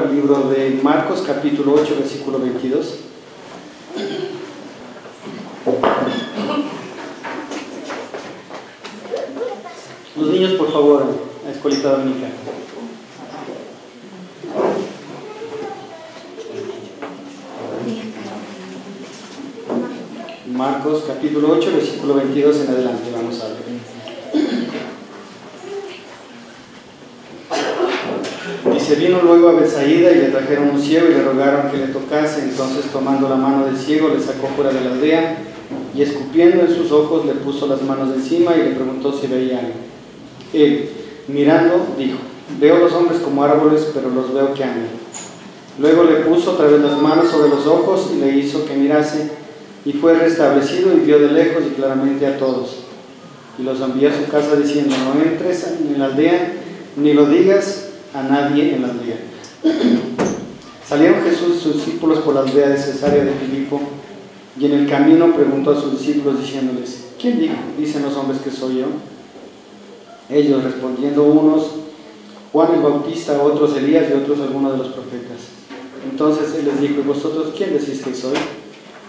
al libro de Marcos, capítulo 8, versículo 22. Los niños, por favor, a escuelita dominical. Marcos, capítulo 8, versículo 22 en adelante, vamos a ver. Dice: vino luego a Betsaida y le trajeron un ciego y le rogaron que le tocase. Entonces, tomando la mano del ciego, le sacó fuera de la aldea y escupiendo en sus ojos le puso las manos encima y le preguntó si veía algo. Él, mirando, dijo: veo los hombres como árboles, pero los veo que andan. Luego le puso otra vez las manos sobre los ojos y le hizo que mirase, y fue restablecido y vio de lejos y claramente a todos. Y los envió a su casa diciendo: no entres en la aldea, ni lo digas a nadie en la aldea. Salieron Jesús y sus discípulos por la aldea de Cesarea de Filipo, y en el camino preguntó a sus discípulos diciéndoles: ¿quién dicen los hombres que soy yo? Ellos respondiendo, unos Juan el Bautista, otros Elías y otros algunos de los profetas. Entonces él les dijo: ¿y vosotros quién decís que soy?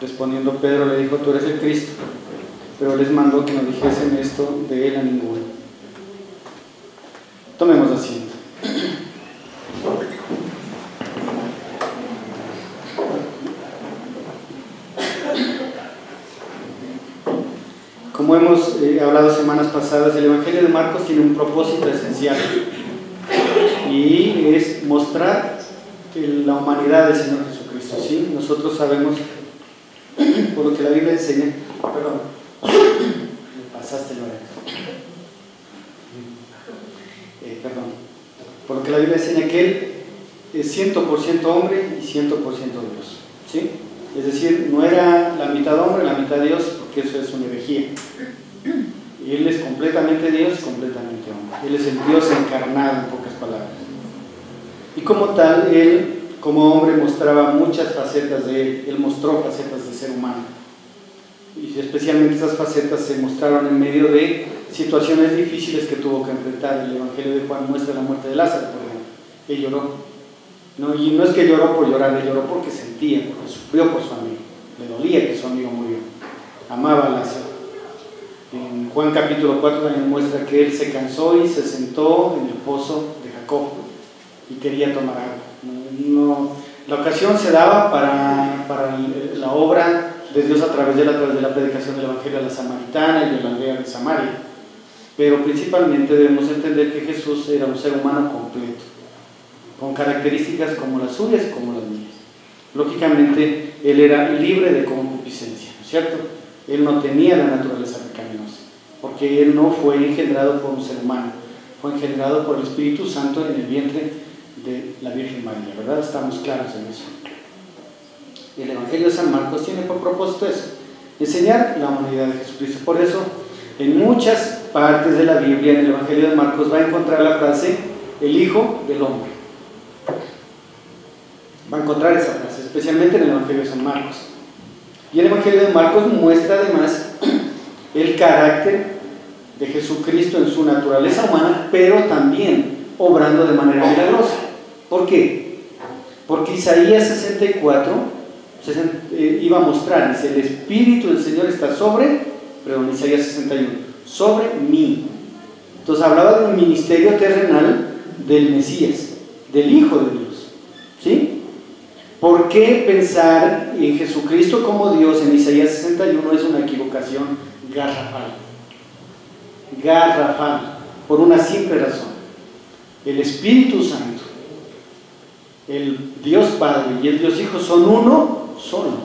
Respondiendo Pedro le dijo: tú eres el Cristo. Pero les mandó que no dijesen esto de él a ninguno. Tomemos asiento. Como hemos hablado semanas pasadas, el Evangelio de Marcos tiene un propósito esencial y es mostrar la humanidad del Señor Jesucristo. ¿Sí? Nosotros sabemos, por lo que la Biblia enseña, perdón, me pasaste la oreja. Por lo que la Biblia enseña que Él es 100% hombre y 100% Dios. ¿Sí? Es decir, no era la mitad hombre, la mitad Dios, porque eso es una herejía. Él es completamente Dios, completamente hombre. Él es el Dios encarnado, en pocas palabras. Y como tal, Él, como hombre, mostraba muchas facetas de Él. Él mostró facetas de ser humano. Y especialmente esas facetas se mostraron en medio de situaciones difíciles que tuvo que enfrentar. El Evangelio de Juan muestra la muerte de Lázaro, por ejemplo. Él lloró. No, y no es que lloró por llorar, él lloró porque sentía, porque sufrió por su amigo. Le dolía que su amigo murió. Amaba a Lázaro. En Juan capítulo 4 también muestra que él se cansó y se sentó en el pozo de Jacob y quería tomar agua. La ocasión se daba para la obra de Dios a través de la predicación del Evangelio a la samaritana y de la aldea de Samaria. Pero principalmente debemos entender que Jesús era un ser humano completo, con características como las suyas y como las mías. Lógicamente, él era libre de concupiscencia, ¿no es cierto? Él no tenía la naturaleza pecaminosa, porque él no fue engendrado por un ser humano, fue engendrado por el Espíritu Santo en el vientre de la Virgen María, ¿verdad? Estamos claros en eso. El Evangelio de San Marcos tiene por propósito eso, enseñar la humanidad de Jesucristo. Por eso, en muchas partes de la Biblia, en el Evangelio de Marcos, va a encontrar la frase, el Hijo del Hombre. Va a encontrar esa frase, especialmente en el Evangelio de San Marcos. Y el Evangelio de Marcos muestra además el carácter de Jesucristo en su naturaleza humana, pero también obrando de manera milagrosa. ¿Por qué? Porque Isaías 64 iba a mostrar, dice, el Espíritu del Señor está Isaías 61, sobre mí. Entonces hablaba de un ministerio terrenal del Mesías, del Hijo de Dios. ¿Sí? ¿Por qué pensar en Jesucristo como Dios en Isaías 61 es una equivocación garrafal? Garrafal, por una simple razón. El Espíritu Santo, el Dios Padre y el Dios Hijo son uno solo.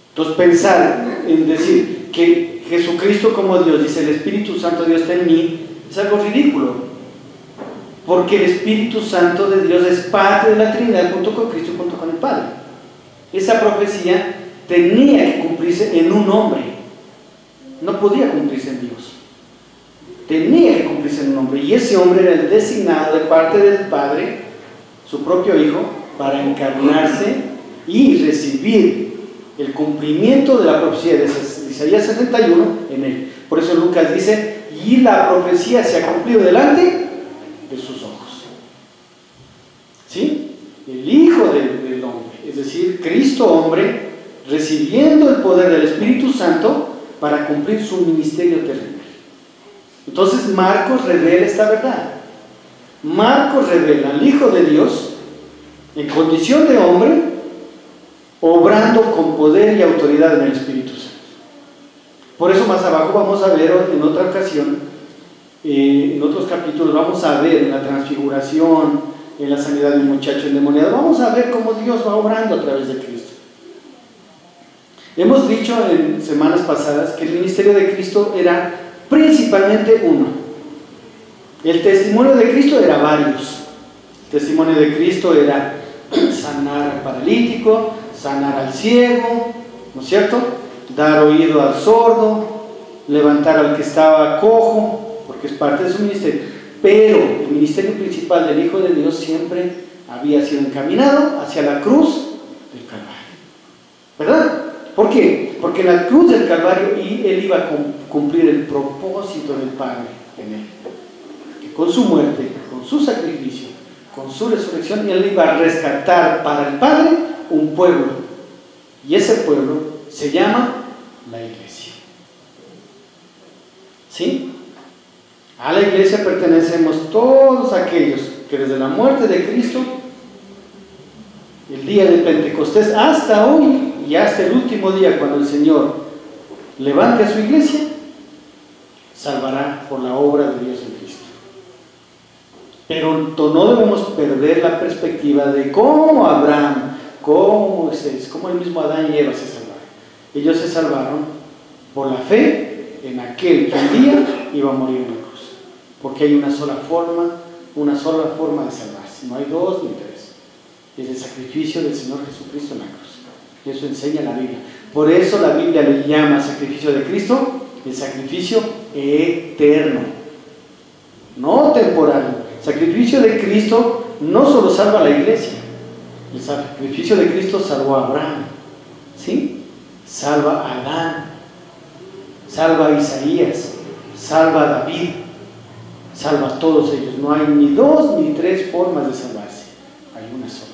Entonces pensar en decir que Jesucristo como Dios, dice el Espíritu Santo de Dios está en mí, es algo ridículo. Porque el Espíritu Santo de Dios es parte de la Trinidad junto con Cristo y junto con el Padre. Esa profecía tenía que cumplirse en un hombre. No podía cumplirse en Dios. Tenía que cumplirse en un hombre. Y ese hombre era el designado de parte del Padre, su propio Hijo, para encarnarse y recibir el cumplimiento de la profecía de Isaías 61 en él. Por eso Lucas dice, y la profecía se ha cumplido delante de sus ojos. ¿Sí? el Hijo del hombre, es decir, Cristo hombre, recibiendo el poder del Espíritu Santo para cumplir su ministerio terrenal. Entonces Marcos revela esta verdad. Marcos revela al Hijo de Dios en condición de hombre, obrando con poder y autoridad en el Espíritu Santo. Por eso más abajo vamos a ver en otra ocasión, en otros capítulos vamos a ver en la transfiguración, en la sanidad del muchacho endemoniado, vamos a ver cómo Dios va obrando a través de Cristo. Hemos dicho en semanas pasadas que el ministerio de Cristo era principalmente uno. El testimonio de Cristo era varios. El testimonio de Cristo era sanar al paralítico, sanar al ciego, ¿no es cierto? Dar oído al sordo, levantar al que estaba cojo, porque es parte de su ministerio. Pero el ministerio principal del Hijo de Dios siempre había sido encaminado hacia la cruz del Calvario, ¿verdad? ¿Por qué? Porque en la cruz del Calvario Él iba a cumplir el propósito del Padre en Él. Que con su muerte, con su sacrificio, con su resurrección, Él iba a rescatar para el Padre un pueblo. Y ese pueblo se llama la iglesia. ¿Sí? A la iglesia pertenecemos todos aquellos que desde la muerte de Cristo, el día de Pentecostés, hasta hoy y hasta el último día, cuando el Señor levante a su iglesia, salvará por la obra de Dios en Cristo. Pero no debemos perder la perspectiva de cómo Abraham, cómo Moisés, cómo el mismo Adán y Eva se salvaron. Ellos se salvaron por la fe en aquel que un día iba a morir en la cruz. Porque hay una sola forma de salvarse. No hay dos ni tres. Es el sacrificio del Señor Jesucristo en la cruz. Eso enseña la Biblia. Por eso la Biblia le llama sacrificio de Cristo el sacrificio eterno, no temporal. El sacrificio de Cristo no solo salva a la iglesia. El sacrificio de Cristo salvó a Abraham, ¿sí? Salva a Adán, salva a Isaías, salva a David, salva a todos ellos. No hay ni dos ni tres formas de salvarse, hay una sola.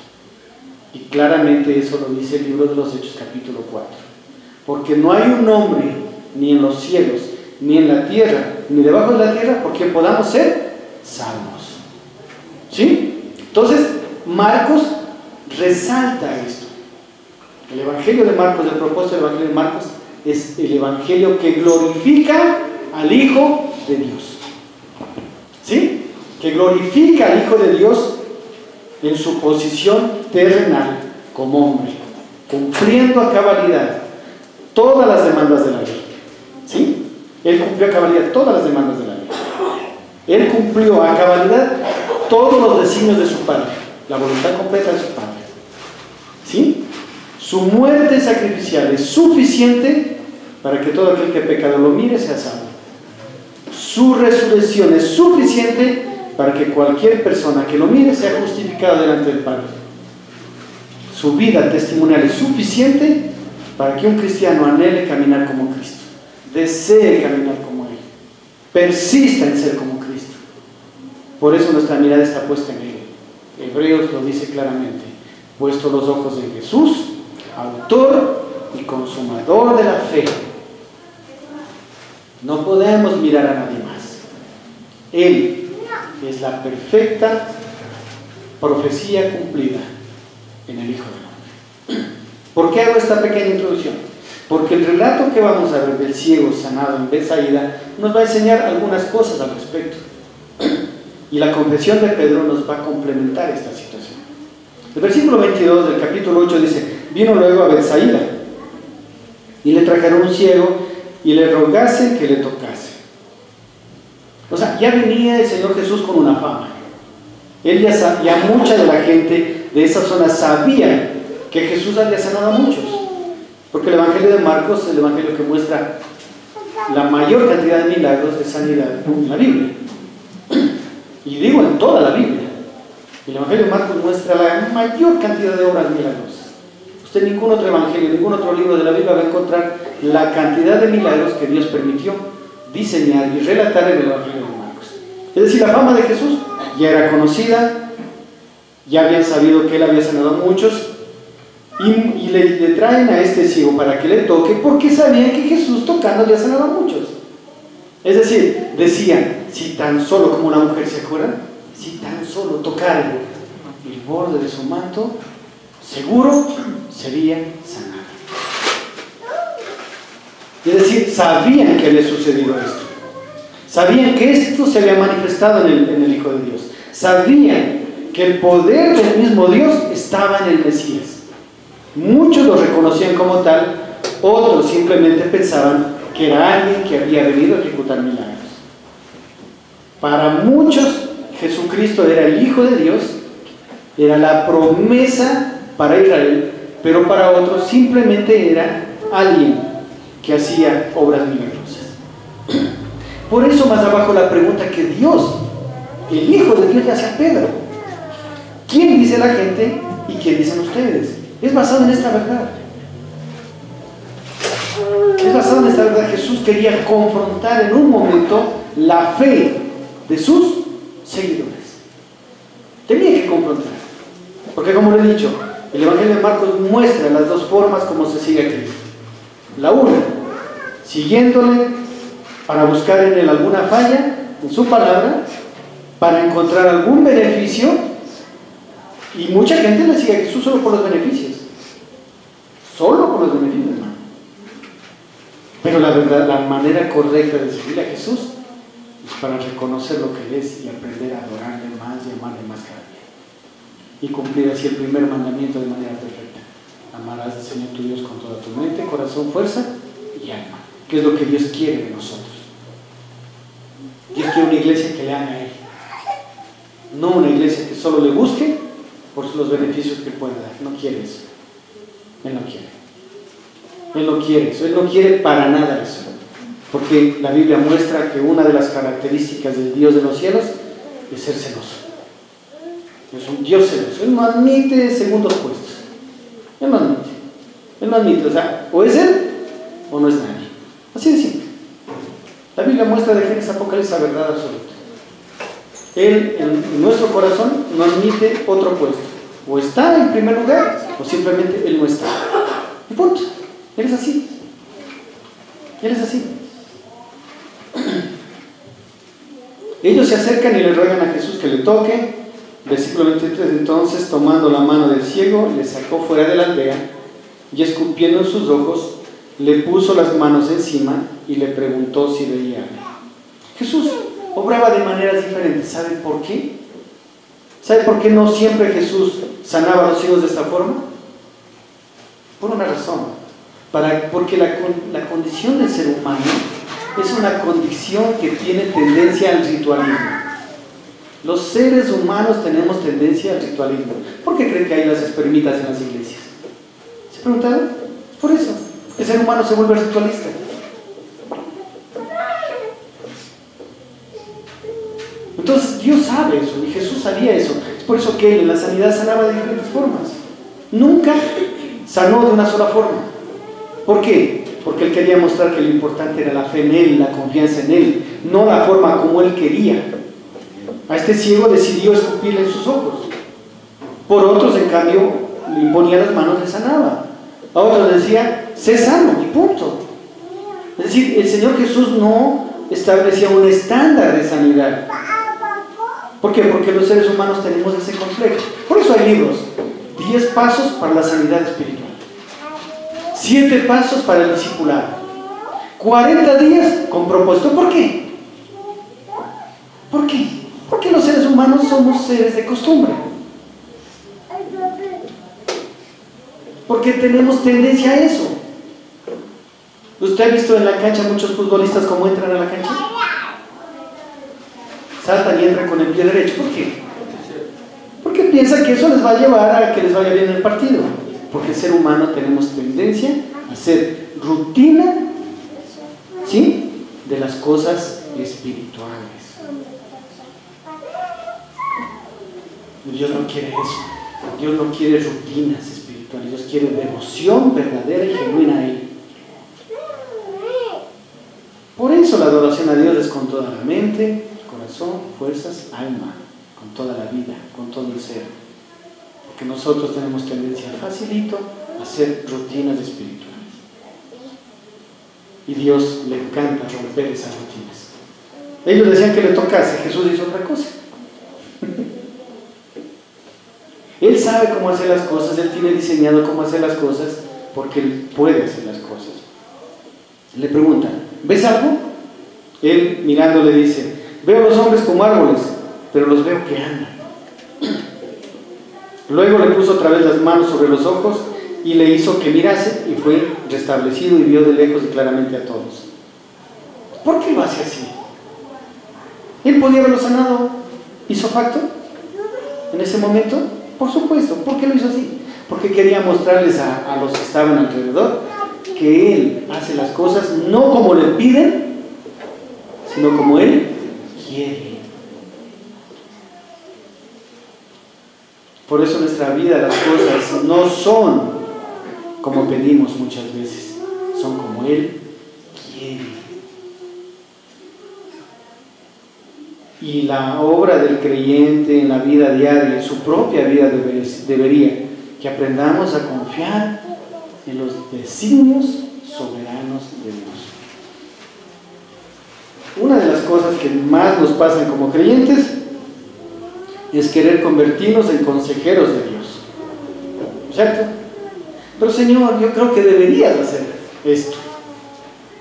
Y claramente eso lo dice el libro de los Hechos capítulo 4. Porque no hay un hombre, ni en los cielos, ni en la tierra, ni debajo de la tierra, por quien podamos ser salvos. ¿Sí? Entonces, Marcos resalta esto. El Evangelio de Marcos, el propósito del Evangelio de Marcos, es el Evangelio que glorifica al Hijo de Dios. ¿Sí? Que glorifica al Hijo de Dios en su posición terrenal como hombre, cumpliendo a cabalidad todas las demandas de la ley. ¿Sí? Él cumplió a cabalidad todas las demandas de la ley. Él cumplió a cabalidad todos los designios de su Padre, la voluntad completa de su Padre. ¿Sí? Su muerte sacrificial es suficiente para que todo aquel que pecado lo mire sea salvo. Su resurrección es suficiente para que cualquier persona que lo mire sea justificada delante del Padre. Su vida testimonial es suficiente para que un cristiano anhele caminar como Cristo, desee caminar como Él, persista en ser como Cristo. Por eso nuestra mirada está puesta en Él. Hebreos lo dice claramente: puesto los ojos en Jesús, autor y consumador de la fe. No podemos mirar a nadie más. Él es la perfecta profecía cumplida en el Hijo del Hombre. ¿Por qué hago esta pequeña introducción? Porque el relato que vamos a ver del ciego sanado en Betsaida nos va a enseñar algunas cosas al respecto. Y la confesión de Pedro nos va a complementar esta situación. El versículo 22 del capítulo 8 dice: vino luego a Betsaida y le trajeron un ciego y le rogase que le tocase. O sea, ya venía el Señor Jesús con una fama. Él ya mucha de la gente de esa zona sabía que Jesús había sanado a muchos, porque el Evangelio de Marcos es el Evangelio que muestra la mayor cantidad de milagros de sanidad en la Biblia, y digo en toda la Biblia. El Evangelio de Marcos muestra la mayor cantidad de obras milagrosas. Usted en ningún otro evangelio, en ningún otro libro de la Biblia va a encontrar la cantidad de milagros que Dios permitió diseñar y relatar en el Evangelio de Marcos. Es decir, la fama de Jesús ya era conocida, ya habían sabido que él había sanado a muchos, y le traen a este ciego para que le toque, porque sabían que Jesús tocando había sanado a muchos. Es decir, decían, si tan solo, como la mujer, ¿se acuerdan? Si tan solo tocara el borde de su manto, seguro sería sanado. Es decir, sabían que había sucedido esto. Sabían que esto se había manifestado en el Hijo de Dios. Sabían que el poder del mismo Dios estaba en el Mesías. Muchos lo reconocían como tal, otros simplemente pensaban que era alguien que había venido a ejecutar milagros. Para muchos, Jesucristo era el Hijo de Dios, era la promesa para Israel, pero para otros simplemente era alguien que hacía obras milagrosas. Por eso más abajo la pregunta que Dios, el Hijo de Dios, le hace a Pedro: ¿quién dice la gente y quién dicen ustedes? Es basado en esta verdad. Es basado en esta verdad. Jesús quería confrontar en un momento la fe de sus seguidores. Tenía que confrontar. Porque, como le he dicho, el Evangelio de Marcos muestra las dos formas como se sigue a Cristo. La una, siguiéndole para buscar en él alguna falla en su palabra, para encontrar algún beneficio. Y mucha gente le sigue a Jesús solo por los beneficios. Solo por los beneficios, hermano. Pero la verdad, la manera correcta de seguir a Jesús es para reconocer lo que Él es y aprender a adorarle más y amarle más cada día. Y cumplir así el primer mandamiento de manera perfecta: amarás al Señor tu Dios con toda tu mente, corazón, fuerza y alma. Que es lo que Dios quiere de nosotros. Dios quiere una iglesia que le haga a Él, no una iglesia que solo le busque por los beneficios que pueda dar. No quiere eso. Él no quiere. Él no quiere eso. Él no quiere para nada eso. Porque la Biblia muestra que una de las características del Dios de los cielos es ser celoso. Es un Dios celoso. Él no admite segundos puestos. Él no admite. Él no admite. O sea, o es Él o no es nadie. Así de simple. La Biblia muestra de Génesis a Apocalipsis la verdad absoluta. Él en nuestro corazón no admite otro puesto. O está en primer lugar o simplemente Él no está. Y punto. Él es así. Él es así. Ellos se acercan y le ruegan a Jesús que le toque. Versículo 23: entonces, tomando la mano del ciego, le sacó fuera de la aldea y escupiendo en sus ojos, le puso las manos encima y le preguntó si veía algo. Jesús obraba de maneras diferentes. ¿Saben por qué? ¿Sabe por qué no siempre Jesús sanaba a los ciegos de esta forma? Por una razón. Porque la condición del ser humano es una condición que tiene tendencia al ritualismo. Los seres humanos tenemos tendencia al ritualismo. ¿Por qué creen que hay las espermitas en las iglesias? ¿Se preguntaron? Por eso. El ser humano se vuelve ritualista. Entonces Dios sabe eso y Jesús sabía eso. Es por eso que Él en la sanidad sanaba de diferentes formas. Nunca sanó de una sola forma. ¿Por qué? Porque Él quería mostrar que lo importante era la fe en Él, la confianza en Él, no la forma como Él quería. A este ciego decidió escupirle en sus ojos. Por otros, en cambio, le imponía las manos y le sanaba. A otros decía: sé sano y punto. Es decir, el Señor Jesús no establecía un estándar de sanidad. ¿Por qué? Porque los seres humanos tenemos ese complejo. Por eso hay libros: 10 pasos para la sanidad espiritual, 7 pasos para el discipulado, 40 días con propósito. ¿Por qué? ¿Por qué? Porque los seres humanos somos seres de costumbre. Porque tenemos tendencia a eso. ¿Usted ha visto en la cancha muchos futbolistas cómo entran a la cancha? Saltan y entran con el pie derecho. ¿Por qué? Porque piensan que eso les va a llevar a que les vaya bien el partido. Porque el ser humano tenemos tendencia a hacer rutina, ¿sí?, de las cosas espirituales. Dios no quiere eso. Dios no quiere rutinas espirituales. Dios quiere devoción verdadera y genuina a Él. Por eso la adoración a Dios es con toda la mente, corazón, fuerzas, alma, con toda la vida, con todo el ser. Porque nosotros tenemos tendencia facilito a hacer rutinas espirituales. Y Dios le encanta romper esas rutinas. Ellos decían que le tocase, Jesús hizo otra cosa. Él sabe cómo hacer las cosas, Él tiene diseñado cómo hacer las cosas, porque Él puede hacer las cosas. Le preguntan, ¿ves algo? Él mirando le dice, veo a los hombres como árboles, pero los veo que andan. Luego le puso otra vez las manos sobre los ojos y le hizo que mirase, y fue restablecido y vio de lejos y claramente a todos. ¿Por qué lo hace así? ¿Él podía haberlo sanado hizo facto en ese momento? Por supuesto. ¿Por qué lo hizo así? Porque quería mostrarles a los que estaban alrededor que Él hace las cosas no como le piden, sino como Él quiere. Por eso en nuestra vida las cosas no son como pedimos muchas veces, son como Él quiere. Y la obra del creyente en la vida diaria, en su propia vida, debería que aprendamos a confiar en los designios soberanos de Dios. Una de las cosas que más nos pasan como creyentes es querer convertirnos en consejeros de Dios, ¿cierto? Pero Señor, yo creo que deberías hacer esto.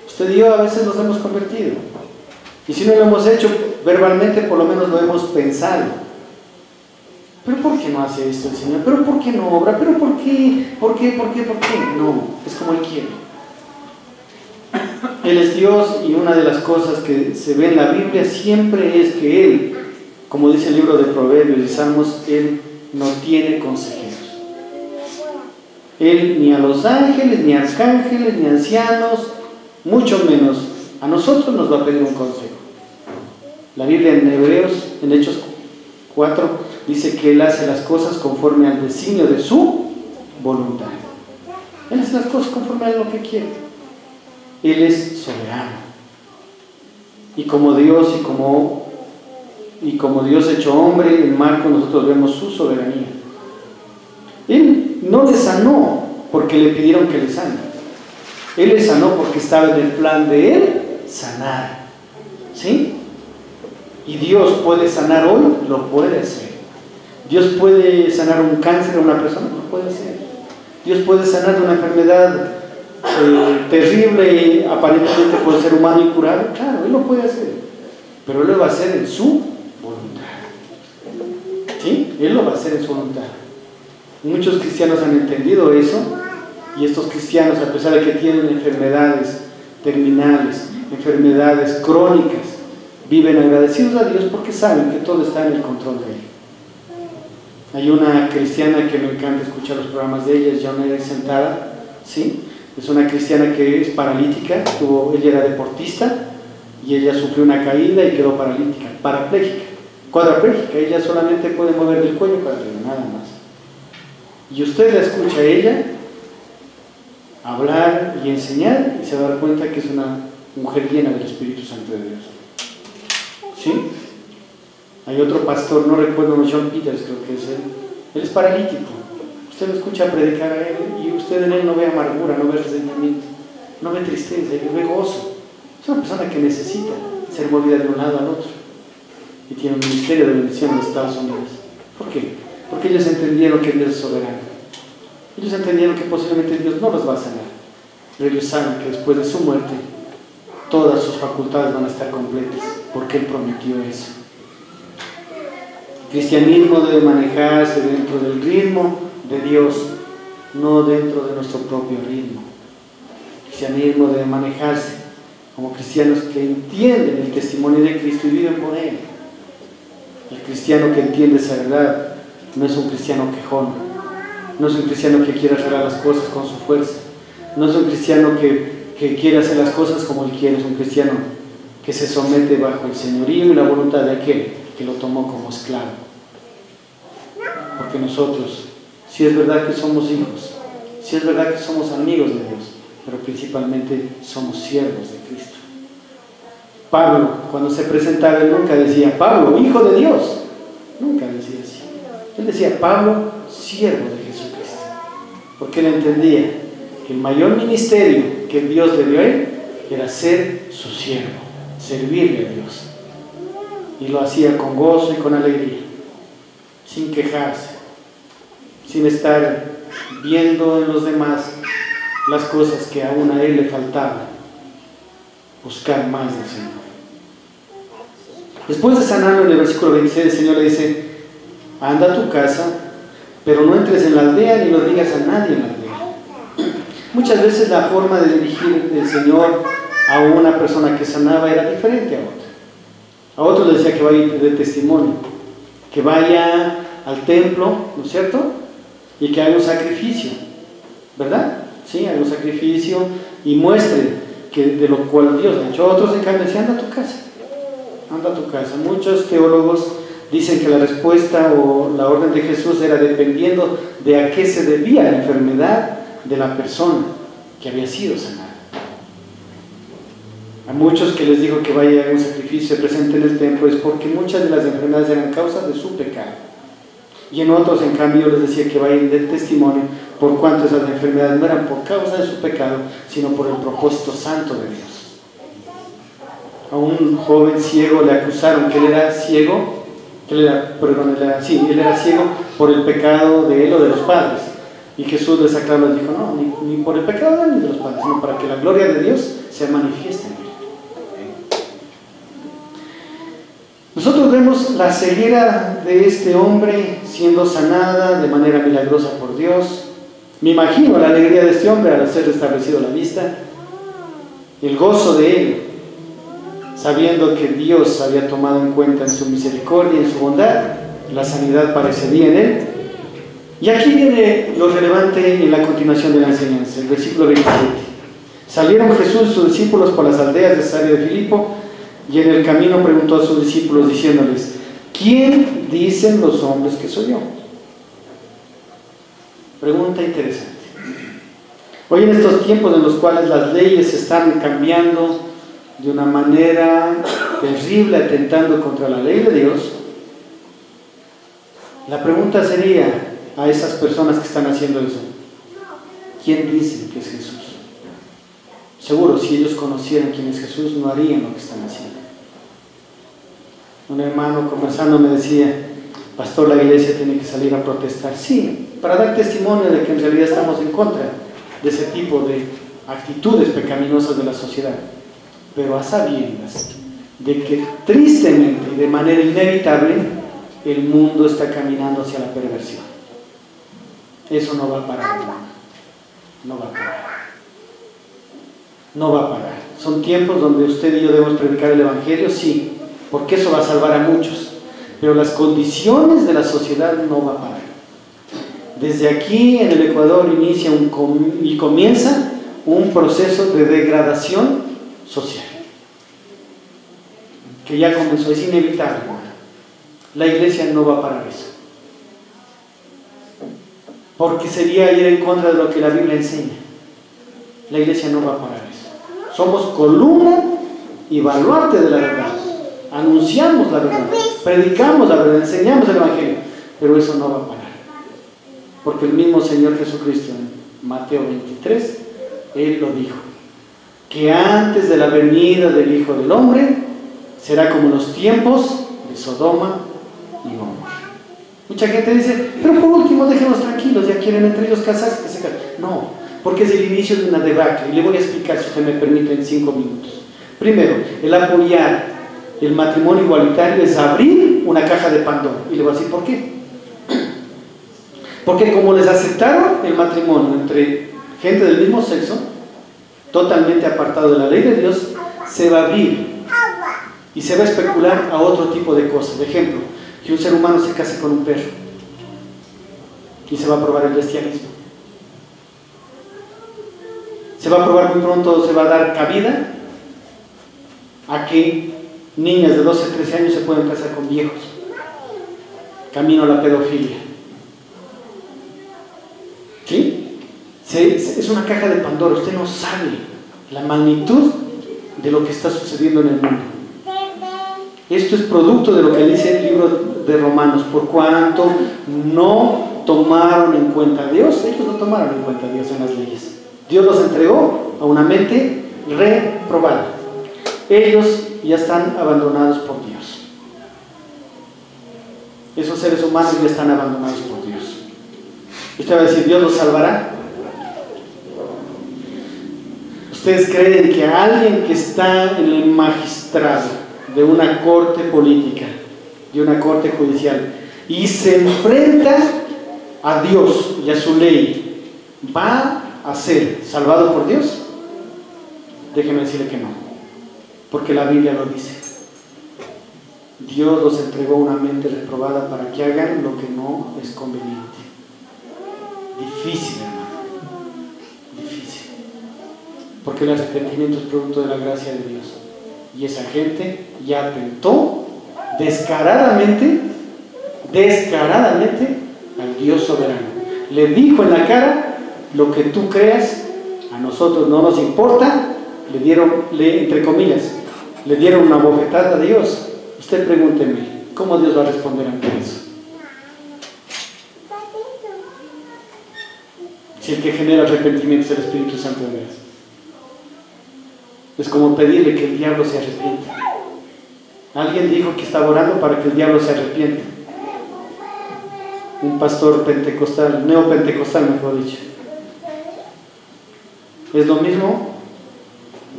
Usted y yo a veces nos hemos convertido, y si no lo hemos hecho verbalmente, por lo menos lo hemos pensado. ¿Pero por qué no hace esto el Señor? ¿Pero por qué no obra? ¿Pero por qué? ¿Por qué? ¿Por qué? ¿Por qué? No, es como Él quiere. Él es Dios, y una de las cosas que se ve en la Biblia siempre es que Él, como dice el libro de Proverbios y Salmos, Él no tiene consejeros. Él ni a los ángeles, ni a arcángeles, ni a ancianos, mucho menos a nosotros nos va a pedir un consejo. La Biblia en Hebreos, en Hechos 4, dice que Él hace las cosas conforme al designio de su voluntad. Él hace las cosas conforme a lo que quiere. Él es soberano. Y como Dios hecho hombre, en Marcos nosotros vemos su soberanía. Él no le sanó porque le pidieron que le sane. Él le sanó porque estaba en el plan de Él sanar. ¿Sí? Y Dios puede sanar hoy, lo puede hacer. Dios puede sanar un cáncer a una persona, lo puede hacer. Dios puede sanar de una enfermedad terrible, aparentemente por el ser humano incurable. Claro, Él lo puede hacer, pero Él lo va a hacer en su voluntad. ¿Sí? Él lo va a hacer en su voluntad. Muchos cristianos han entendido eso, y estos cristianos, a pesar de que tienen enfermedades terminales, enfermedades crónicas, viven agradecidos a Dios porque saben que todo está en el control de Él. Hay una cristiana que me encanta escuchar los programas de ella, es Janet Sentada, ¿sí? Es una cristiana que es paralítica, ella era deportista y ella sufrió una caída y quedó paralítica, parapléjica, cuadrapléjica. Ella solamente puede mover el cuello para arriba, nada más. Y usted la escucha a ella hablar y enseñar y se va a dar cuenta que es una mujer llena del Espíritu Santo de Dios. ¿Sí? Hay otro pastor, no recuerdo, John Peters creo que es él. Él es paralítico. Usted lo escucha predicar a él y usted en él no ve amargura, no ve resentimiento, no ve tristeza, ve gozo. Es una persona que necesita ser movida de un lado al otro, y tiene un ministerio de bendición en los Estados Unidos. ¿Por qué? Porque ellos entendieron que Dios es soberano. Ellos entendieron que posiblemente Dios no los va a sanar, pero ellos saben que después de su muerte todas sus facultades van a estar completas, porque Él prometió eso. El cristianismo debe manejarse dentro del ritmo de Dios, no dentro de nuestro propio ritmo. El cristianismo debe manejarse como cristianos que entienden el testimonio de Cristo y viven por Él. El cristiano que entiende esa verdad no es un cristiano quejón, no es un cristiano que quiere arreglar las cosas con su fuerza, no es un cristiano que quiere hacer las cosas como Él quiere, es un cristiano que se somete bajo el señorío y la voluntad de aquel que lo tomó como esclavo. Porque nosotros, si es verdad que somos hijos, si es verdad que somos amigos de Dios, pero principalmente somos siervos de Cristo. Pablo, cuando se presentaba, él nunca decía Pablo, hijo de Dios, nunca decía así. Él decía Pablo, siervo de Jesucristo, porque él entendía que el mayor ministerio que Dios le dio a él era ser su siervo, servirle a Dios, y lo hacía con gozo y con alegría, sin quejarse, sin estar viendo en los demás las cosas que aún a él le faltaban, buscar más del Señor. Después de sanarlo, en el versículo 26, el Señor le dice: anda a tu casa, pero no entres en la aldea ni lo digas a nadie en la aldea. Muchas veces la forma de dirigir del Señor a una persona que sanaba era diferente a otra. A otro le decía que vaya y dé testimonio, que vaya al templo, ¿no es cierto?, y que haga un sacrificio, ¿verdad? Sí, haga un sacrificio y muestre que de lo cual Dios le ha hecho. A otros, en cambio, decía: anda a tu casa, anda a tu casa. Muchos teólogos dicen que la respuesta o la orden de Jesús era dependiendo de a qué se debía la enfermedad de la persona que había sido sanada. A muchos que les dijo que vaya a un sacrificio, se presente en el templo, es porque muchas de las enfermedades eran causas de su pecado. Y en otros, en cambio, les decía que vayan de testimonio, por cuanto esas enfermedades no eran por causa de su pecado, sino por el propósito santo de Dios. A un joven ciego le acusaron que él era ciego, él era ciego por el pecado de él o de los padres. Y Jesús les aclaró, les dijo: no, ni por el pecado de él ni de los padres, sino para que la gloria de Dios se manifieste en él. Nosotros vemos la ceguera de este hombre siendo sanada de manera milagrosa por Dios. Me imagino la alegría de este hombre al ser restablecido la vista, el gozo de él, sabiendo que Dios había tomado en cuenta en su misericordia y en su bondad, la sanidad parecería en él. Y aquí viene lo relevante en la continuación de la enseñanza, el versículo 27. Salieron Jesús y sus discípulos por las aldeas de Cesarea de Filipo, y en el camino preguntó a sus discípulos diciéndoles: ¿quién dicen los hombres que soy yo? Pregunta interesante. Hoy, en estos tiempos en los cuales las leyes están cambiando de una manera terrible, atentando contra la ley de Dios, la pregunta sería a esas personas que están haciendo eso: ¿quién dicen que es Jesús? Seguro, si ellos conocieran quién es Jesús, no harían lo que están haciendo. Un hermano conversando me decía: pastor, la iglesia tiene que salir a protestar. Sí, para dar testimonio de que en realidad estamos en contra de ese tipo de actitudes pecaminosas de la sociedad, pero a sabiendas de que tristemente y de manera inevitable el mundo está caminando hacia la perversión. Eso no va a parar, hermano. No va a parar. No va a parar. Son tiempos donde usted y yo debemos predicar el evangelio, sí, porque eso va a salvar a muchos, pero las condiciones de la sociedad no va a parar. Desde aquí en el Ecuador inicia y comienza un proceso de degradación social que ya comenzó, es inevitable. La iglesia no va a parar eso, porque sería ir en contra de lo que la Biblia enseña. La iglesia no va a parar eso. Somos columna y baluarte de la verdad. Anunciamos la verdad, predicamos la verdad, enseñamos el evangelio, pero eso no va a parar, porque el mismo Señor Jesucristo en Mateo 23, Él lo dijo, que antes de la venida del Hijo del Hombre será como los tiempos de Sodoma y Gomorra. Mucha gente dice: pero por último déjenos tranquilos, ya quieren entre ellos casarse, que se casen. No, porque es el inicio de una debacle, y le voy a explicar, si usted me permite, en 5 minutos. Primero, el apoyar el matrimonio igualitario es abrir una caja de Pandora, y le voy a decir por qué. Porque como les aceptaron el matrimonio entre gente del mismo sexo, totalmente apartado de la ley de Dios, se va a abrir y se va a especular a otro tipo de cosas. De ejemplo, que un ser humano se case con un perro y se va a probar el bestialismo. Se va a probar muy pronto, se va a dar cabida a que niñas de 12 a 13 años se pueden casar con viejos, camino a la pedofilia. ¿Sí? Es una caja de Pandora. Usted no sabe la magnitud de lo que está sucediendo en el mundo. Esto es producto de lo que dice el libro de Romanos: por cuanto no no tomaron en cuenta a Dios. Ellos no tomaron en cuenta a Dios en las leyes. Dios los entregó a una mente reprobada. Ellos ya están abandonados por Dios. Esos seres humanos ya están abandonados por Dios. Usted va a decir, ¿Dios los salvará? ¿Ustedes creen que alguien que está en el magistrado de una corte política, de una corte judicial, y se enfrenta a Dios y a su ley, va a ser salvado por Dios? Déjeme decirle que no, porque la Biblia lo dice. Dios los entregó una mente reprobada para que hagan lo que no es conveniente. Difícil, hermano, difícil, porque el arrepentimiento es producto de la gracia de Dios, y esa gente ya atentó descaradamente al Dios soberano. Le dijo en la cara, lo que tú creas a nosotros no nos importa. Entre comillas, le dieron una bofetada a Dios. Usted pregúnteme, ¿cómo Dios va a responder ante eso? Si el que genera arrepentimiento es el Espíritu Santo de Dios. Es como pedirle que el diablo se arrepienta. Alguien dijo que estaba orando para que el diablo se arrepienta. Un pastor pentecostal, neopentecostal mejor dicho. Es lo mismo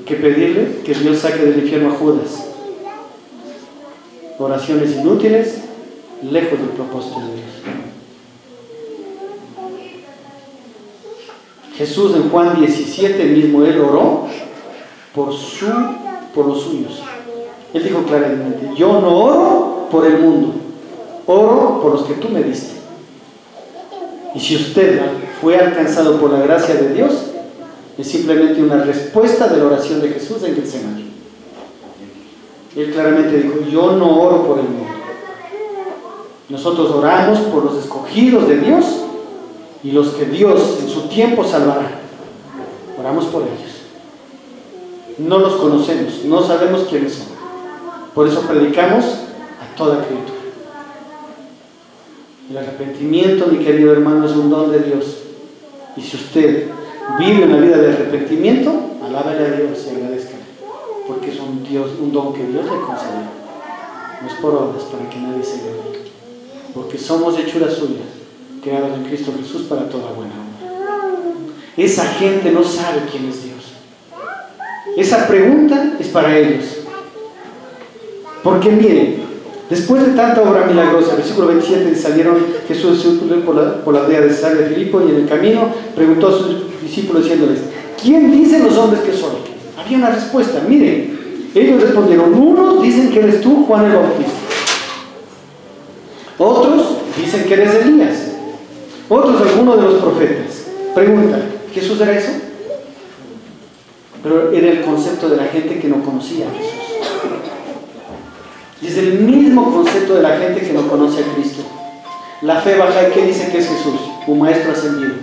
que pedirle que Dios saque del infierno a Judas. Oraciones inútiles, lejos del propósito de Dios. Jesús en Juan 17 mismo, Él oró por los suyos. Él dijo claramente, yo no oro por el mundo, oro por los que tú me diste. Y si usted fue alcanzado por la gracia de Dios, es simplemente una respuesta de la oración de Jesús en Getsemaní. Él claramente dijo, yo no oro por el mundo. Nosotros oramos por los escogidos de Dios y los que Dios en su tiempo salvará. Oramos por ellos. No los conocemos, no sabemos quiénes son. Por eso predicamos a toda criatura. El arrepentimiento, mi querido hermano, es un don de Dios. Y si usted vive una vida de arrepentimiento, alábele a Dios y agradezca, porque es un don que Dios le concedió. No es por obras para que nadie se gloríe, porque somos hechuras suyas, creados en Cristo Jesús para toda buena obra. Esa gente no sabe quién es Dios. Esa pregunta es para ellos. Porque miren, después de tanta obra milagrosa, versículo 27, salieron Jesús y sus discípulos por la aldea de Cesarea de Filipo, y en el camino preguntó a sus discípulos diciéndoles, ¿quién dicen los hombres que soy? Había una respuesta, miren, ellos respondieron, unos dicen que eres tú, Juan el Bautista, otros dicen que eres Elías, otros alguno de los profetas. Pregunta, ¿Jesús era eso? Pero era el concepto de la gente que no conocía a Jesús. Y es el mismo concepto de la gente que no conoce a Cristo. La fe baja, ¿qué dice que es Jesús? Un maestro ascendido.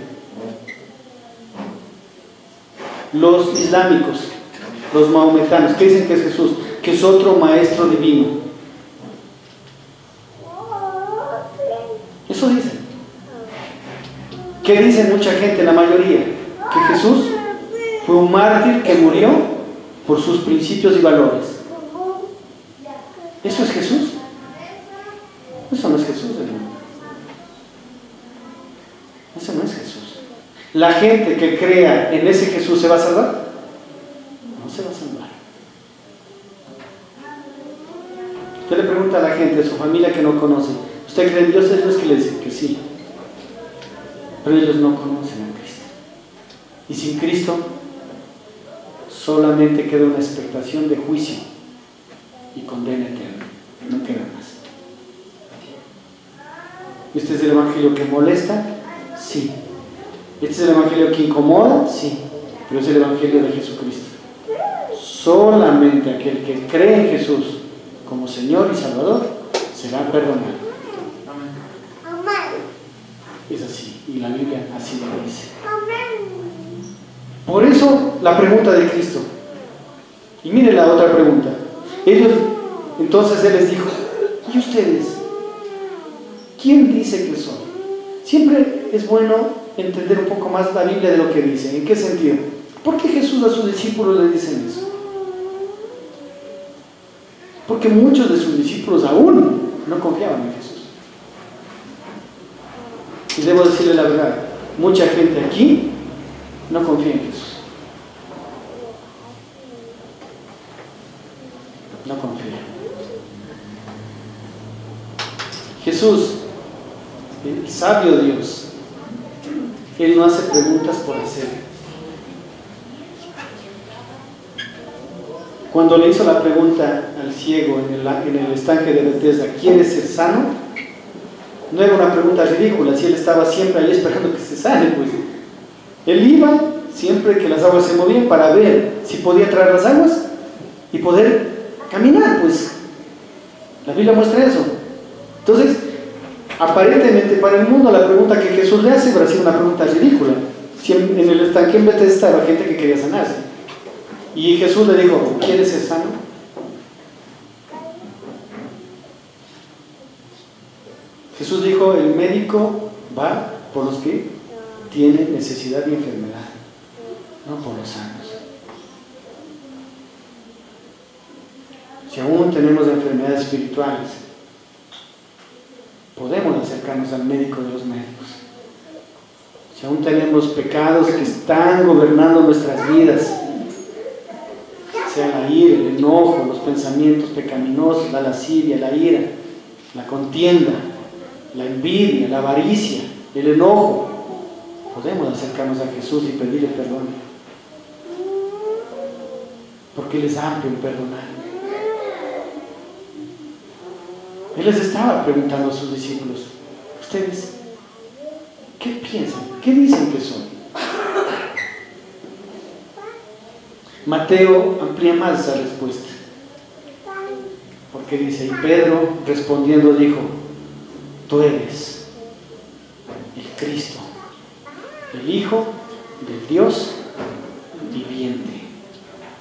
Los islámicos, los mahometanos, ¿qué dicen que es Jesús? Que es otro maestro divino. Eso dicen. ¿Qué dice mucha gente, la mayoría? Que Jesús fue un mártir que murió por sus principios y valores. ¿Eso es Jesús? Eso no es Jesús, hermano. Eso no es Jesús. ¿La gente que crea en ese Jesús se va a salvar? No se va a salvar. Usted le pregunta a la gente, a su familia que no conoce, ¿usted cree en Dios? Ellos que le dicen que sí. Pero ellos no conocen a Cristo. Y sin Cristo solamente queda una expectación de juicio y condena eterna. No queda más. ¿Este es el evangelio que molesta? Sí. ¿Este es el evangelio que incomoda? Sí. Pero es el evangelio de Jesucristo. Solamente aquel que cree en Jesús como Señor y Salvador será perdonado. Es así, y la Biblia así lo dice. Por eso la pregunta de Cristo. Y mire la otra pregunta. Entonces Él les dijo, ¿y ustedes? ¿Quién dice que soy? Siempre es bueno entender un poco más la Biblia de lo que dice. ¿En qué sentido? ¿Por qué Jesús a sus discípulos le dicen eso? Porque muchos de sus discípulos aún no confiaban en Jesús. Y debo decirle la verdad, mucha gente aquí no confía en Jesús. No confía. Jesús, el sabio Dios, Él no hace preguntas por hacer. Cuando le hizo la pregunta al ciego en el estanque de Betesda, ¿quieres ser sano? No era una pregunta ridícula, si él estaba siempre ahí esperando que se sane, pues. Él iba siempre que las aguas se movían para ver si podía traer las aguas y poder caminar, pues. La Biblia muestra eso. Entonces, aparentemente para el mundo la pregunta que Jesús le hace habrá sido una pregunta ridícula. Si en el estanque en Betesda estaba gente que quería sanarse. Y Jesús le dijo, ¿quieres ser sano? Jesús dijo, el médico va por los que tienen necesidad y enfermedad, no por los sanos. Si aún tenemos enfermedades espirituales, podemos acercarnos al médico de los médicos. Si aún tenemos pecados que están gobernando nuestras vidas, sea la ira, el enojo, los pensamientos pecaminosos, la lascivia, la ira, la contienda, la envidia, la avaricia, el enojo, podemos acercarnos a Jesús y pedirle perdón, porque Él es amplio en perdonar. Él les estaba preguntando a sus discípulos, ¿ustedes qué piensan? ¿Qué dicen que son? Mateo amplía más esa respuesta, porque dice, y Pedro respondiendo dijo, tú eres el Cristo, el Hijo del Dios viviente.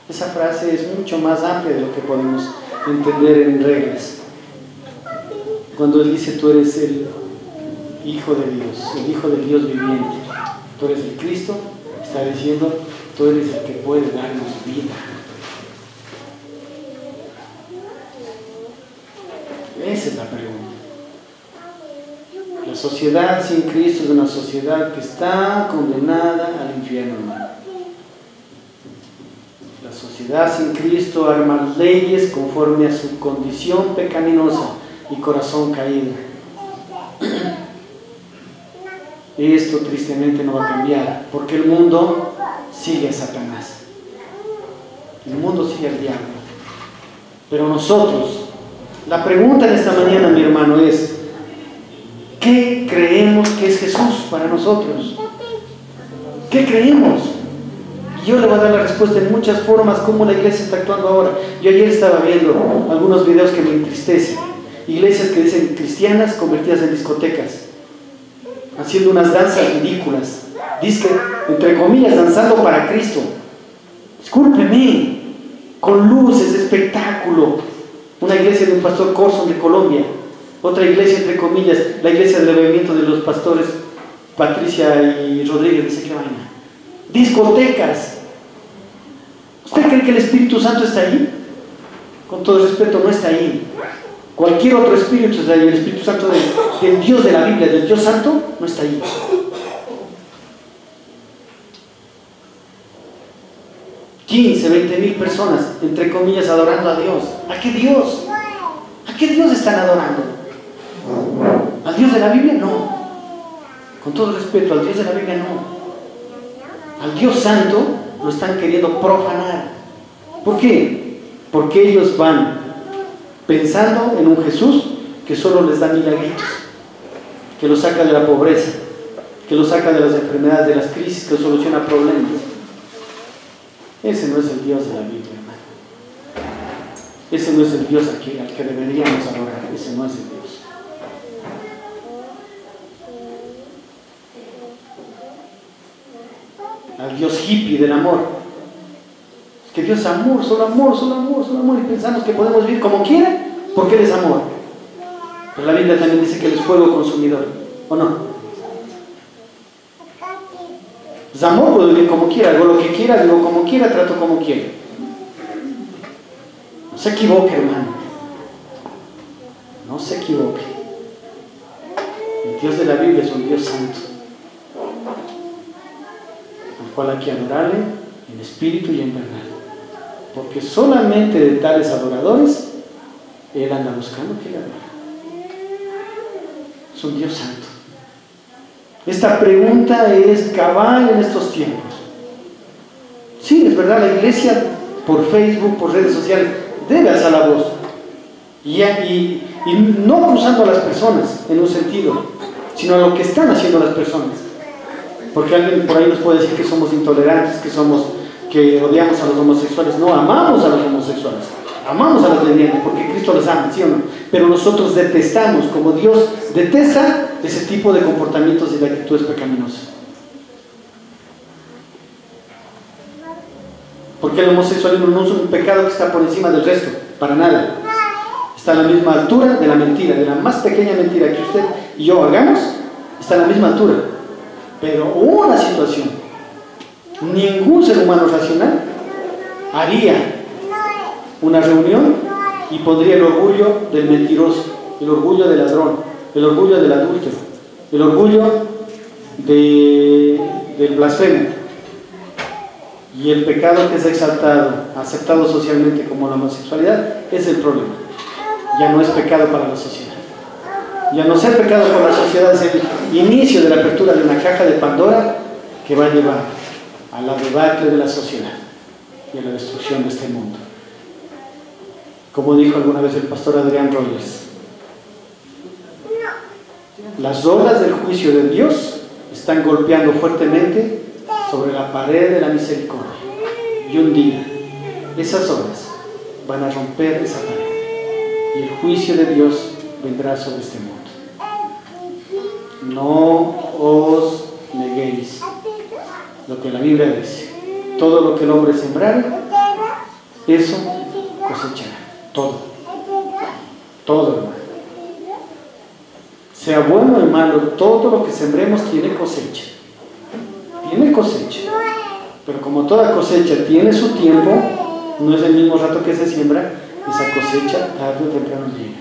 Esa frase es mucho más amplia de lo que podemos entender en reglas. Cuando Él dice, tú eres el Hijo de Dios, el Hijo del Dios viviente, tú eres el Cristo, está diciendo, tú eres el que puede darnos vida. Esa es la pregunta. La sociedad sin Cristo es una sociedad que está condenada al infierno, hermano. La sociedad sin Cristo arma leyes conforme a su condición pecaminosa y corazón caído. Esto tristemente no va a cambiar, porque el mundo sigue a Satanás. El mundo sigue al diablo. Pero nosotros, la pregunta en esta mañana, mi hermano, es, ¿qué creemos que es Jesús para nosotros? ¿Qué creemos? Y yo le voy a dar la respuesta en muchas formas, cómo la iglesia está actuando ahora. Yo ayer estaba viendo algunos videos que me entristecen. Iglesias que dicen cristianas convertidas en discotecas, haciendo unas danzas ridículas. Dice, entre comillas, danzando para Cristo. Discúlpeme, con luces, espectáculo. Una iglesia de un pastor Corson de Colombia. Otra iglesia, entre comillas, la iglesia del movimiento de los pastores Patricia y Rodríguez, dice que vaina. Discotecas. ¿Usted cree que el Espíritu Santo está ahí? Con todo respeto, no está ahí. Cualquier otro espíritu está ahí. El Espíritu Santo del Dios de la Biblia, del Dios Santo, no está ahí. 15, 20 mil personas, entre comillas, adorando a Dios. ¿A qué Dios? ¿A qué Dios están adorando? ¿Al Dios de la Biblia? No. Con todo respeto, al Dios de la Biblia no. Al Dios Santo lo están queriendo profanar. ¿Por qué? Porque ellos van pensando en un Jesús que solo les da milagritos, que los saca de la pobreza, que los saca de las enfermedades, de las crisis, que soluciona problemas. Ese no es el Dios de la Biblia, hermano. Ese no es el Dios al que deberíamos adorar. Ese no es el Dios. Al Dios hippie del amor. Que Dios es amor, solo amor, solo amor, solo amor. Y pensamos que podemos vivir como quiera porque Él es amor. Pero la Biblia también dice que Él es fuego consumidor. ¿O no? Pues amor, puedo vivir como quiera, hago lo que quiera, digo como quiera, trato como quiera. No se equivoque, hermano. No se equivoque. El Dios de la Biblia es un Dios santo, al cual hay que adorarle en espíritu y en verdad. Porque solamente de tales adoradores Él anda buscando que le adore. Es un Dios santo. Esta pregunta es cabal en estos tiempos. Sí, es verdad, la iglesia por Facebook, por redes sociales, debe alzar la voz. Y no cruzando a las personas en un sentido, sino a lo que están haciendo las personas. Porque alguien por ahí nos puede decir que somos intolerantes, que odiamos a los homosexuales. No, amamos a los homosexuales, amamos a las lesbianas, porque Cristo los ama, ¿sí o no? Pero nosotros detestamos, como Dios detesta, ese tipo de comportamientos y de actitudes pecaminosas. Porque el homosexualismo no es un pecado que está por encima del resto, para nada. Está a la misma altura de la mentira, de la más pequeña mentira que usted y yo hagamos, está a la misma altura. Pero hubo una situación. Ningún ser humano racional haría una reunión y pondría el orgullo del mentiroso, el orgullo del ladrón, el orgullo del adúltero, el orgullo del blasfemo. Y el pecado que es exaltado, aceptado socialmente como la homosexualidad, es el problema. Ya no es pecado para la sociedad. Ya no ser pecado para la sociedad es el inicio de la apertura de una caja de Pandora que va a llevar a la debacle de la sociedad y a la destrucción de este mundo. Como dijo alguna vez el pastor Adrián Rogers, las olas del juicio de Dios están golpeando fuertemente sobre la pared de la misericordia. Y un día, esas olas van a romper esa pared. Y el juicio de Dios vendrá sobre este mundo. No os neguéis lo que la Biblia dice. Todo lo que el hombre sembrare, eso cosechará. Todo. Todo, hermano. Sea bueno o malo, todo lo que sembremos tiene cosecha. Tiene cosecha. Pero como toda cosecha tiene su tiempo, no es el mismo rato que se siembra, esa cosecha tarde o temprano llega.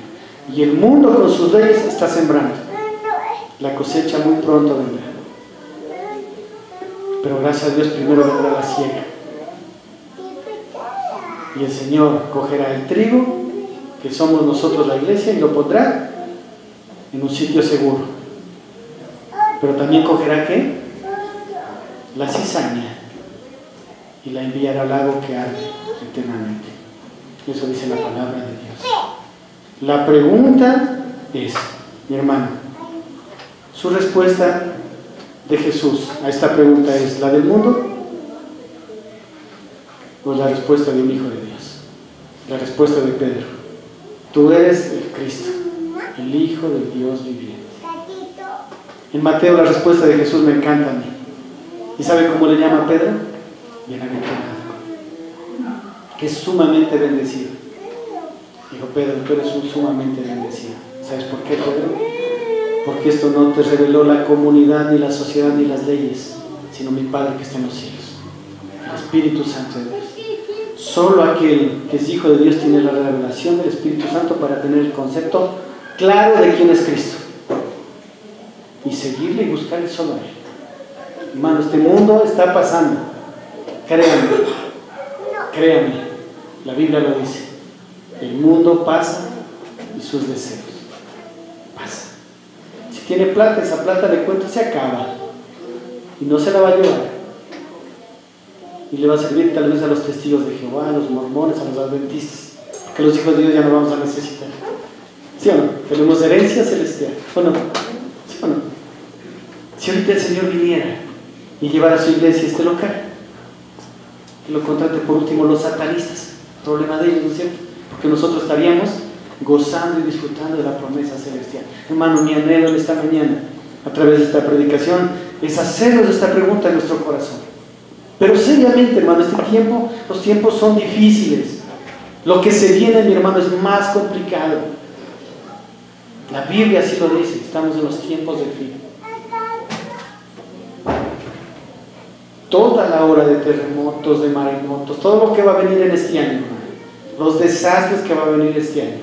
Y el mundo con sus leyes está sembrando. La cosecha muy pronto vendrá. Pero gracias a Dios primero vendrá la siega. Y el Señor cogerá el trigo, que somos nosotros la iglesia, y lo pondrá en un sitio seguro. Pero también cogerá ¿qué? La cizaña y la enviará al lago que arde eternamente. Eso dice la palabra de Dios. La pregunta es, mi hermano, su respuesta de Jesús a esta pregunta es la del mundo o la respuesta de un hijo de Dios. La respuesta de Pedro: tú eres el Cristo, el Hijo del Dios viviente. En Mateo la respuesta de Jesús me encanta a mí. ¿Y sabe cómo le llama a Pedro? Bienaventurado, que es sumamente bendecido. Dijo Pedro, tú eres un sumamente bendecido. ¿Sabes por qué, Pedro? Porque esto no te reveló la comunidad, ni la sociedad, ni las leyes, sino mi Padre que está en los cielos, el Espíritu Santo de Dios. Solo aquel que es hijo de Dios tiene la revelación del Espíritu Santo para tener el concepto claro de quién es Cristo y seguirle y buscarle solo a Él. Hermano, este mundo está pasando. Créanme, la Biblia lo dice. El mundo pasa y sus deseos pasa. Si tiene plata, esa plata de cuento se acaba y no se la va a llevar. Y le va a servir tal vez a los testigos de Jehová, a los mormones, a los adventistas, que los hijos de Dios ya no vamos a necesitar. ¿Sí o no? Tenemos herencia celestial, ¿o no? ¿Sí o no? Si ahorita el Señor viniera y llevara a su iglesia a este local, que lo contrate por último los satanistas, problema de ellos, ¿no es cierto? Porque nosotros estaríamos gozando y disfrutando de la promesa celestial. Hermano, mi anhelo en esta mañana, a través de esta predicación, es hacernos esta pregunta en nuestro corazón. Pero seriamente, hermano, los tiempos son difíciles. Lo que se viene, mi hermano, es más complicado. La Biblia así lo dice, estamos en los tiempos del fin. toda la hora de terremotos, de maremotos, todo lo que va a venir en este año, hermano, los desastres que va a venir este año,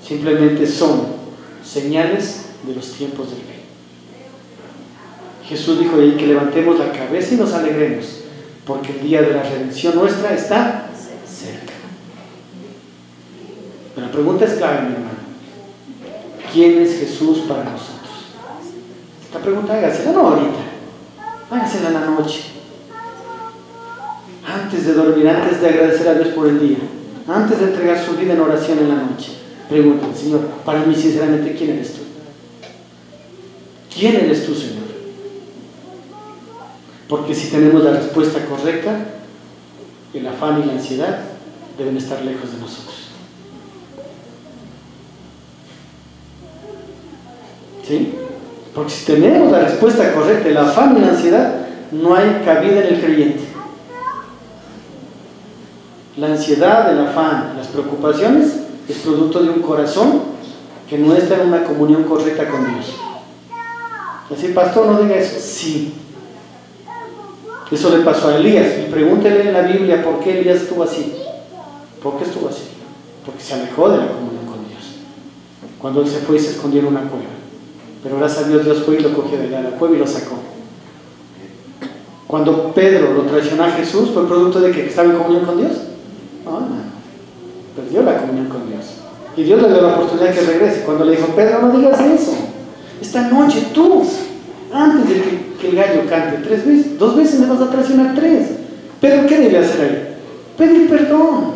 simplemente son señales de los tiempos del fin. Jesús dijo ahí que levantemos la cabeza y nos alegremos, porque el día de la redención nuestra está cerca. Pero la pregunta es clave, mi hermano. ¿Quién es Jesús para nosotros? Esta pregunta hágasela no ahorita, hágasela en la noche, antes de dormir, antes de agradecer a Dios por el día, antes de entregar su vida en oración en la noche. Pregúntale: Señor, para mí sinceramente, ¿quién eres tú? ¿Quién eres tú, Señor? Porque si tenemos la respuesta correcta, el afán y la ansiedad deben estar lejos de nosotros. ¿Sí? Porque si tenemos la respuesta correcta, el afán y la ansiedad, no hay cabida en el creyente. La ansiedad, el afán, las preocupaciones es producto de un corazón que no está en una comunión correcta con Dios. Así, pastor, no diga eso. Sí. Eso le pasó a Elías. Y pregúntele en la Biblia por qué Elías estuvo así. ¿Por qué estuvo así? Porque se alejó de la comunión con Dios. Cuando él se fue y se escondió en una cueva. Pero gracias a Dios, Dios fue y lo cogió de la cueva y lo sacó. Cuando Pedro lo traicionó a Jesús, ¿fue producto de que estaba en comunión con Dios? No. Perdió la comunión con Dios. Y Dios le dio la oportunidad de que regrese. Cuando le dijo: Pedro, no digas eso. Esta noche tú, antes de que el gallo cante 3 veces, 2 veces me vas a traicionar 3. Pedro, ¿qué debe hacer ahí? Pedir perdón.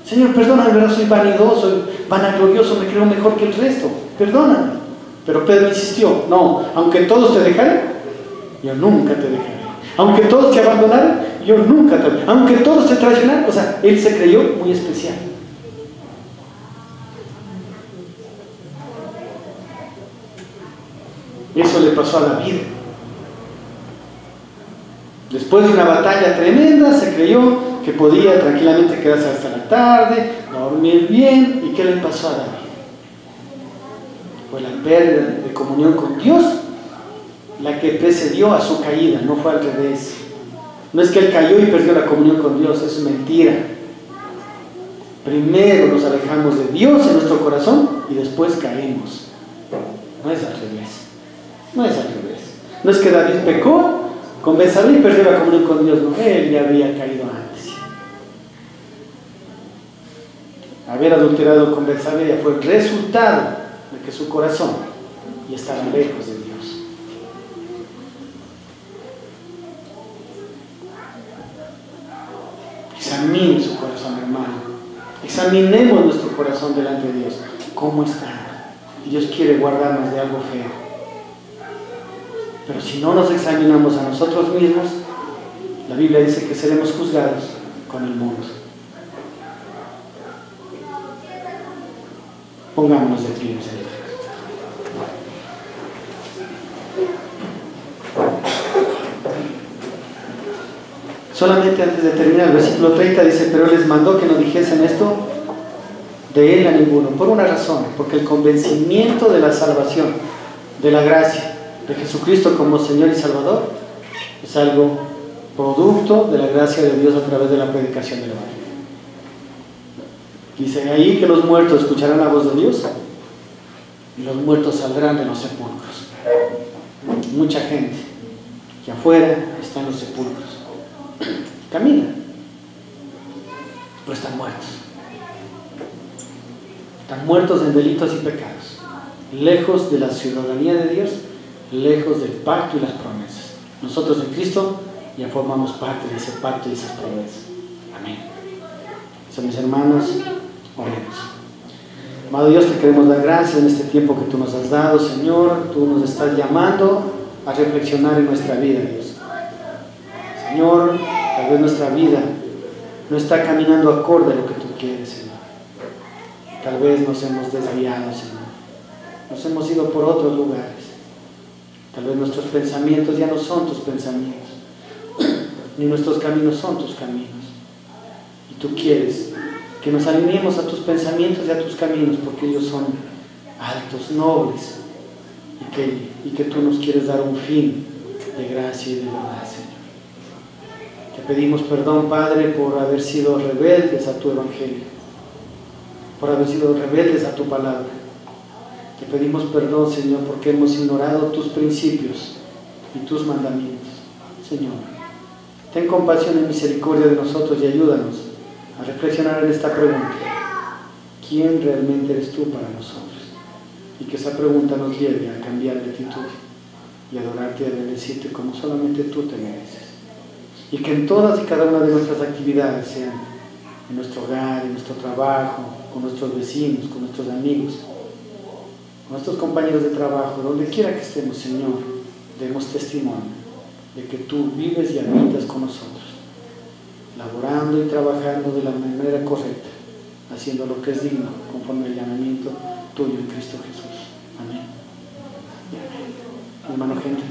Señor, perdóname, ¿verdad? Soy vanidoso, vanaglorioso, me creo mejor que el resto. Perdóname. Pero Pedro insistió: no, aunque todos te dejaren, yo nunca te dejaré. Aunque todos te abandonaran, yo nunca te dejaré. Aunque todos te traicionaran, o sea, él se creyó muy especial. Eso le pasó a David. Después de una batalla tremenda, se creyó que podía tranquilamente quedarse hasta la tarde, dormir bien. ¿Y qué le pasó a David? Fue la pérdida de comunión con Dios la que precedió a su caída, no fue al revés. No es que él cayó y perdió la comunión con Dios, es mentira. Primero nos alejamos de Dios en nuestro corazón y después caemos. No es al revés. No es al revés. No es que David pecó con Betsabé y perdió la comunión con Dios. No, él ya había caído antes. Haber adulterado con Betsabé ya fue el resultado de que su corazón ya estaba lejos de Dios. Examine su corazón, hermano. Examinemos nuestro corazón delante de Dios. ¿Cómo está? Y Dios quiere guardarnos de algo feo. Pero si no nos examinamos a nosotros mismos, la Biblia dice que seremos juzgados con el mundo. Pongámonos de pie, Señor. Solamente antes de terminar, el versículo 30 dice: pero les mandó que no dijesen esto de él a ninguno, por una razón, porque el convencimiento de la salvación, de la gracia de Jesucristo como Señor y Salvador, es algo producto de la gracia de Dios a través de la predicación del Evangelio. Dice ahí que los muertos escucharán la voz de Dios y los muertos saldrán de los sepulcros. Mucha gente que afuera está en los sepulcros, caminan, pero están muertos. Están muertos en delitos y pecados, lejos de la ciudadanía de Dios, lejos del pacto y las promesas. Nosotros en Cristo ya formamos parte de ese pacto y esas promesas. Amén. Son mis hermanos, oremos. Amado Dios, te queremos dar gracias en este tiempo que tú nos has dado, Señor. Tú nos estás llamando a reflexionar en nuestra vida, Dios. Señor, tal vez nuestra vida no está caminando acorde a lo que tú quieres, Señor. Tal vez nos hemos desviado, Señor. Nos hemos ido por otros lugares. Tal vez nuestros pensamientos ya no son tus pensamientos, ni nuestros caminos son tus caminos. Y tú quieres que nos alineemos a tus pensamientos y a tus caminos, porque ellos son altos, nobles, y que tú nos quieres dar un fin de gracia y de verdad, Señor. Te pedimos perdón, Padre, por haber sido rebeldes a tu evangelio, por haber sido rebeldes a tu palabra. Te pedimos perdón, Señor, porque hemos ignorado tus principios y tus mandamientos. Señor, ten compasión y misericordia de nosotros y ayúdanos a reflexionar en esta pregunta: ¿quién realmente eres tú para nosotros? Y que esa pregunta nos lleve a cambiar de actitud y adorarte y a bendecirte como solamente tú te mereces. Y que en todas y cada una de nuestras actividades, sean en nuestro hogar, en nuestro trabajo, con nuestros vecinos, con nuestros amigos, con nuestros compañeros de trabajo, donde quiera que estemos, Señor, demos testimonio de que tú vives y habitas con nosotros, laborando y trabajando de la manera correcta, haciendo lo que es digno, conforme al llamamiento tuyo en Cristo Jesús. Amén. Hermano gente.